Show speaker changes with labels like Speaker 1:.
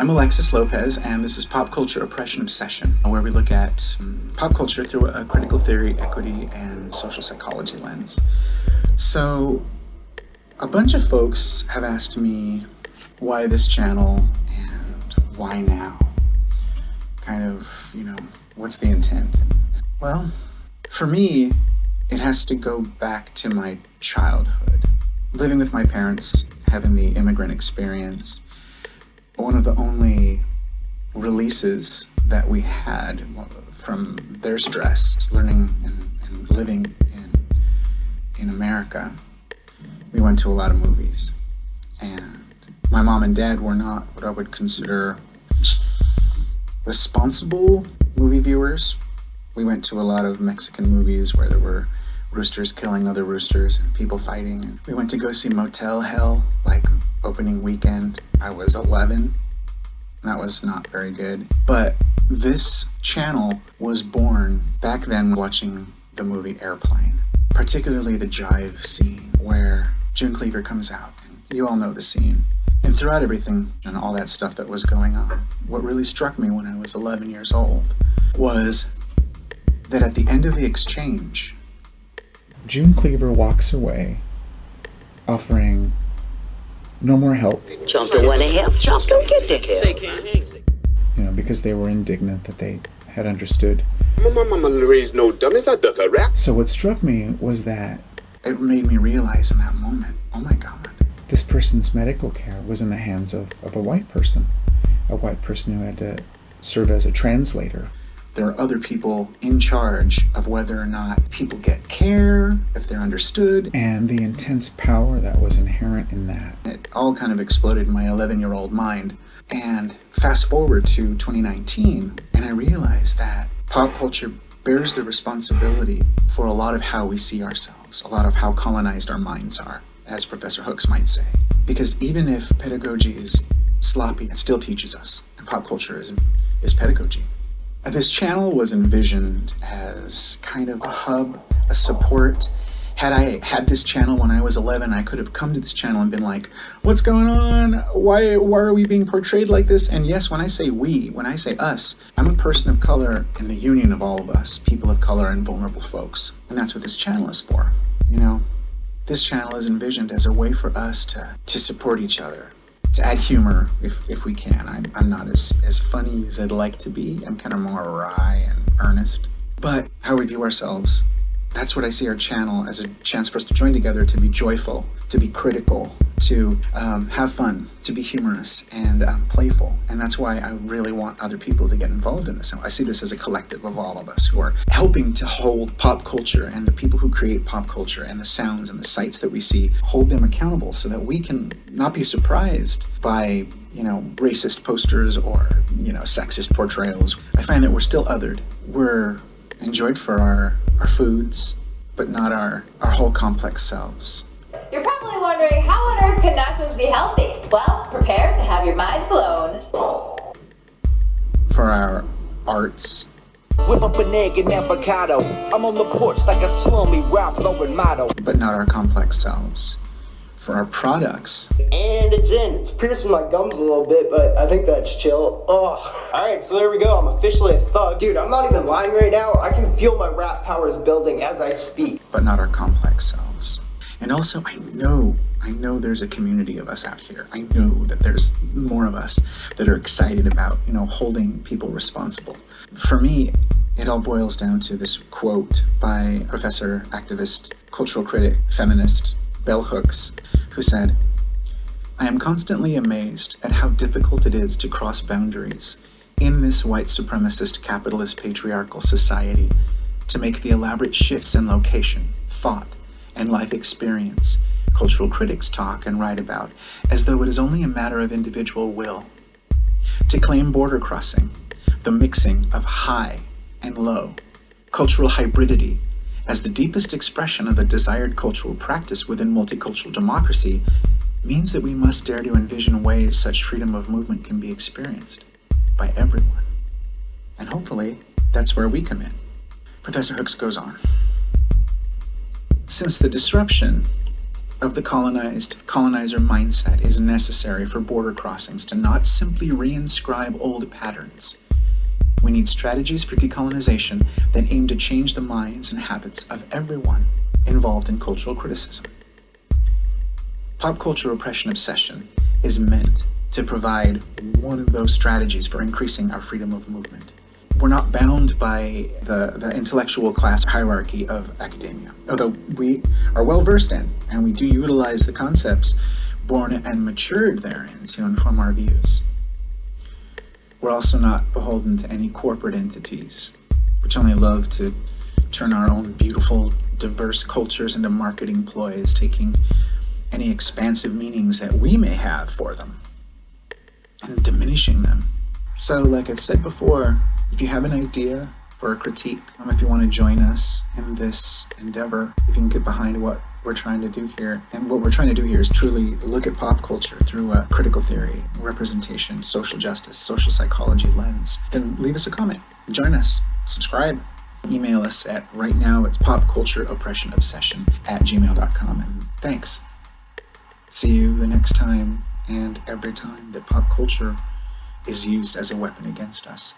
Speaker 1: I'm Alexis Lopez, and this is Pop Culture Oppression Obsession, where we look at pop culture through a critical theory, equity, and social psychology lens. So, a bunch of folks have asked me why this channel and why now? Kind of, what's the intent? Well, for me, it has to go back to my childhood. Living with my parents, having the immigrant experience, one of the only releases that we had from their stress, learning and living in America, we went to a lot of movies. And my mom and dad were not what I would consider responsible movie viewers. We went to a lot of Mexican movies where there were roosters killing other roosters and people fighting. And we went to go see Motel Hell, like opening weekend. I was 11. That was not very good. But this channel was born back then watching the movie Airplane, particularly the jive scene where June Cleaver comes out. And you all know the scene. And throughout everything and all that stuff that was going on, what really struck me when I was 11 years old was that at the end of the exchange, June Cleaver walks away, offering no more help.
Speaker 2: Chump don't want to help. Chump don't get the help.
Speaker 1: Because they were indignant that they had understood.
Speaker 3: My mama raised no dummies. I duck a rap.
Speaker 1: So what struck me was that it made me realize in that moment, oh my God, this person's medical care was in the hands of a white person who had to serve as a translator. There are other people in charge of whether or not people get care, if they're understood, and the intense power that was inherent in that. It all kind of exploded in my 11-year-old mind. And fast forward to 2019, and I realized that pop culture bears the responsibility for a lot of how we see ourselves, a lot of how colonized our minds are, as Professor Hooks might say. Because even if pedagogy is sloppy, it still teaches us, and pop culture is pedagogy. This channel was envisioned as kind of a hub, a support. Had I had this channel when I was 11, I could have come to this channel and been like, what's going on? Why are we being portrayed like this? And yes, when I say we, when I say us, I'm a person of color in the union of all of us, people of color and vulnerable folks. And that's what this channel is for. This channel is envisioned as a way for us to support each other, to add humor if we can. I'm not as funny as I'd like to be. I'm kind of more wry and earnest. But how we view ourselves, that's what I see our channel as, a chance for us to join together, to be joyful, to be critical, to have fun, to be humorous and playful. And that's why I really want other people to get involved in this. I see this as a collective of all of us who are helping to hold pop culture and the people who create pop culture and the sounds and the sights that we see, hold them accountable so that we can not be surprised by racist posters or sexist portrayals. I find that we're still othered. We're enjoyed for our foods, but not our whole complex selves.
Speaker 4: You're probably wondering, how on earth can nachos be healthy? Well, prepare to have your mind blown.
Speaker 1: For our arts.
Speaker 5: Whip up an egg and avocado. I'm on the porch like a slummy Ralph Lauren model.
Speaker 1: But not our complex selves. For our products.
Speaker 6: And it's in. It's piercing my gums a little bit, but I think that's chill. Oh, alright, so there we go. I'm officially a thug. Dude, I'm not even lying right now. I can feel my rap powers building as I speak.
Speaker 1: But not our complex selves. And also, I know there's a community of us out here. I know that there's more of us that are excited about, holding people responsible. For me, it all boils down to this quote by professor, activist, cultural critic, feminist, Bell Hooks, who said, "I am constantly amazed at how difficult it is to cross boundaries in this white supremacist, capitalist, patriarchal society, to make the elaborate shifts in location, thought, and life experience cultural critics talk and write about, as though it is only a matter of individual will. To claim border crossing, the mixing of high and low, cultural hybridity, as the deepest expression of a desired cultural practice within multicultural democracy means that we must dare to envision ways such freedom of movement can be experienced by everyone. And hopefully, that's where we come in." Professor Hooks goes on. "Since the disruption of the colonizer mindset is necessary for border crossings to not simply reinscribe old patterns. We need strategies for decolonization that aim to change the minds and habits of everyone involved in cultural criticism. Pop culture oppression obsession is meant to provide one of those strategies for increasing our freedom of movement. We're not bound by the intellectual class hierarchy of academia, although we are well versed in, and we do utilize the concepts born and matured therein to inform our views. We're also not beholden to any corporate entities, which only love to turn our own beautiful, diverse cultures into marketing ploys, taking any expansive meanings that we may have for them and diminishing them. So, like I've said before, if you have an idea for a critique, if you want to join us in this endeavor, if you can get behind what we're trying to do here, and what we're trying to do here is truly look at pop culture through a critical theory, representation, social justice, social psychology lens, then leave us a comment, join us, subscribe, email us at right now it's popcultureoppressionobsession@gmail.com, and thanks. See you the next time and every time that pop culture is used as a weapon against us.